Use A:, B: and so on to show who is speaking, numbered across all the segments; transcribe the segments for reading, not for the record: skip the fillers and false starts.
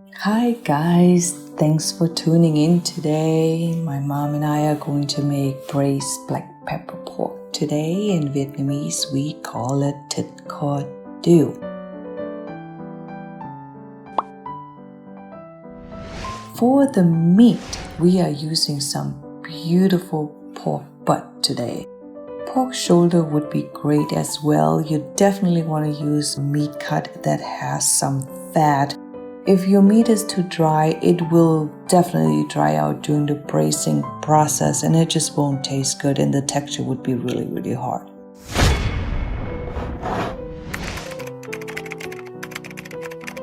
A: Hi guys, thanks for tuning in today. My mom and I are going to make braised black pepper pork today. In Vietnamese, we call it Thịt Kho Tieu. For the meat, we are using some beautiful pork butt today. Pork shoulder would be great as well. You definitely want to use meat cut that has some fat. If your meat is too dry, it will definitely dry out during the braising process and it just won't taste good and the texture would be really hard.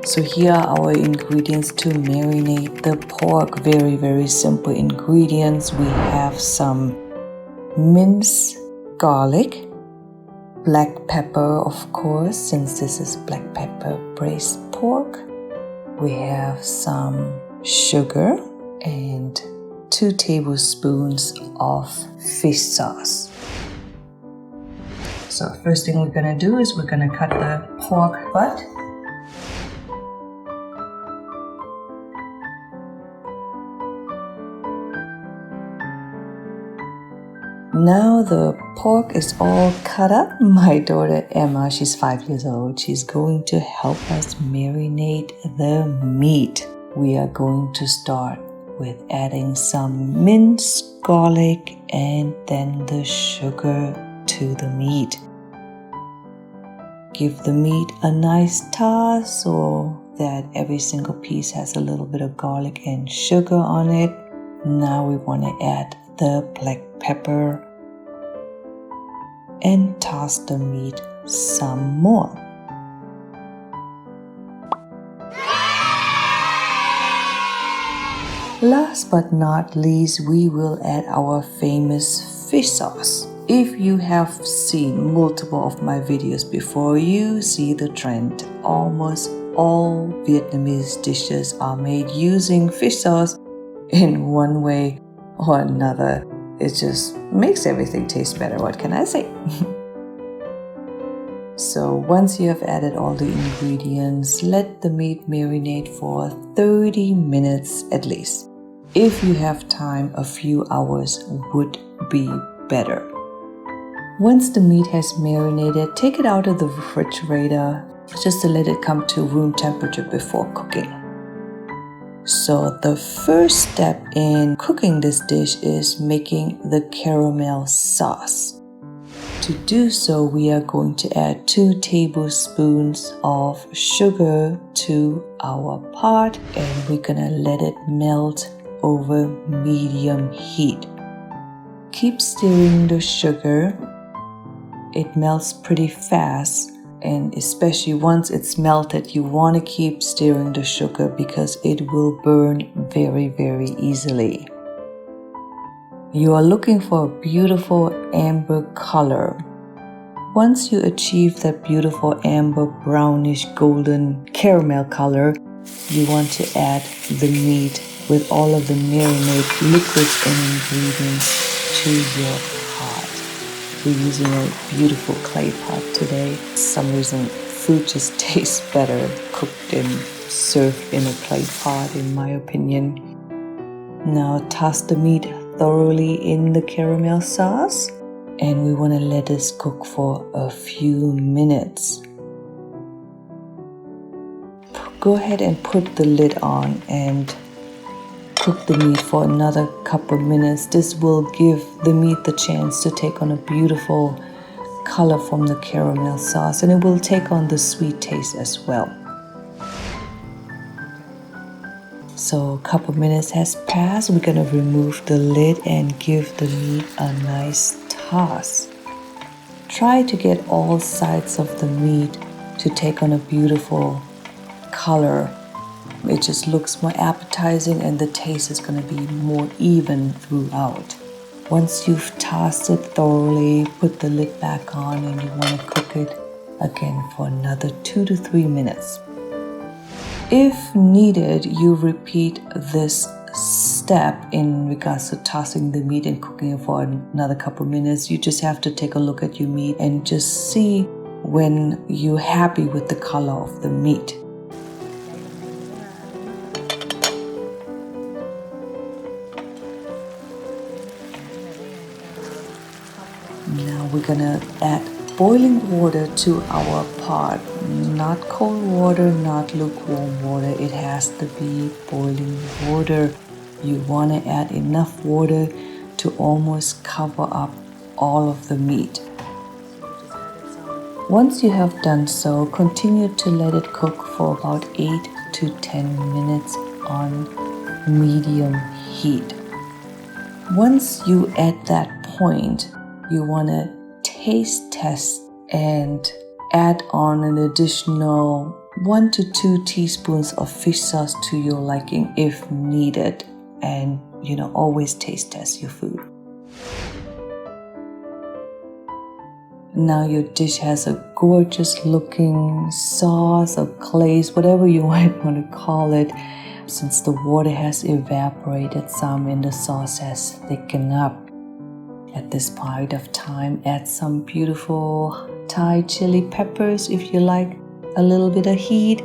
A: So here are our ingredients to marinate the pork. Very simple ingredients. We have some minced garlic, black pepper of course, since this is black pepper braised pork. We have some sugar and 2 tablespoons of fish sauce. So first thing we're gonna do is we're gonna cut the pork butt. Now the pork is all cut up. My daughter Emma, she's 5 years old. She's going to help us marinate the meat. We are going to start with adding some minced garlic and then the sugar to the meat. Give the meat a nice toss so that every single piece has a little bit of garlic and sugar on it. Now we want to add the black pepper and toss the meat some more. Last but not least, we will add our famous fish sauce. If you have seen multiple of my videos before, you see the trend. Almost all Vietnamese dishes are made using fish sauce in one way or another. It just makes everything taste better, what can I say? So once you have added all the ingredients, let the meat marinate for 30 minutes at least. If you have time, a few hours would be better. Once the meat has marinated, take it out of the refrigerator just to let it come to room temperature before cooking. So the first step in cooking this dish is making the caramel sauce. To do so, we are going to add 2 tablespoons of sugar to our pot and we're gonna let it melt over medium heat. Keep stirring the sugar. It melts pretty fast. And especially once it's melted, you want to keep stirring the sugar because it will burn very easily. You are looking for a beautiful amber color. Once you achieve that beautiful amber brownish golden caramel color, you want to add the meat with all of the marinade liquids and ingredients to your pot. We're using a beautiful clay pot today. For some reason, food just tastes better cooked and served in a clay pot, in my opinion. Now toss the meat thoroughly in the caramel sauce and we want to let this cook for a few minutes. Go ahead and put the lid on and cook the meat for another couple minutes. This will give the meat the chance to take on a beautiful color from the caramel sauce and it will take on the sweet taste as well. So a couple minutes has passed. We're going to remove the lid and give the meat a nice toss. Try to get all sides of the meat to take on a beautiful color. It just looks more appetizing and the taste is going to be more even throughout. Once you've tossed it thoroughly, put the lid back on and you want to cook it again for another 2 to 3 minutes. If needed, you repeat this step in regards to tossing the meat and cooking it for another couple minutes. You just have to take a look at your meat and just see when you're happy with the color of the meat. we're gonna add boiling water to our pot. Not cold water, not lukewarm water. It has to be boiling water. You want to add enough water to almost cover up all of the meat. Once you have done so, continue to let it cook for about 8 to 10 minutes on medium heat. Once you at that point, you want to taste test and add on an additional 1 to 2 teaspoons of fish sauce to your liking if needed. And always taste test your food. Now your dish has a gorgeous looking sauce or glaze, whatever you might want to call it. Since the water has evaporated some and the sauce has thickened up. At this point of time, add some beautiful Thai chili peppers if you like a little bit of heat,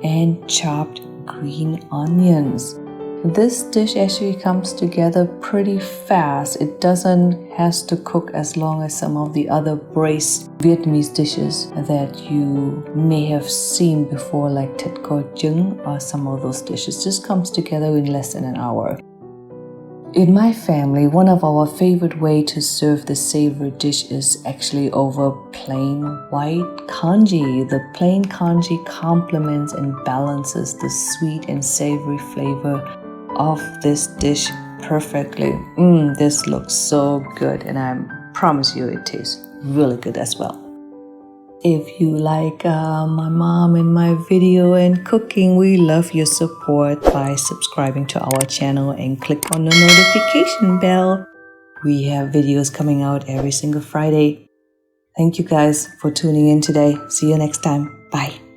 A: and chopped green onions. This dish actually comes together pretty fast. It doesn't have to cook as long as some of the other braised Vietnamese dishes that you may have seen before, like Thit Kho Tieu or some of those dishes. Just comes together in less than an hour. In my family, one of our favorite way to serve the savory dish is actually over plain white congee. The plain congee complements and balances the sweet and savory flavor of this dish perfectly. This looks so good, and I promise you it tastes really good as well. If you like my mom and my video and cooking, we love your support by subscribing to our channel and click on the notification bell. We have videos coming out every single Friday. Thank you guys for tuning in today. See you next time. Bye.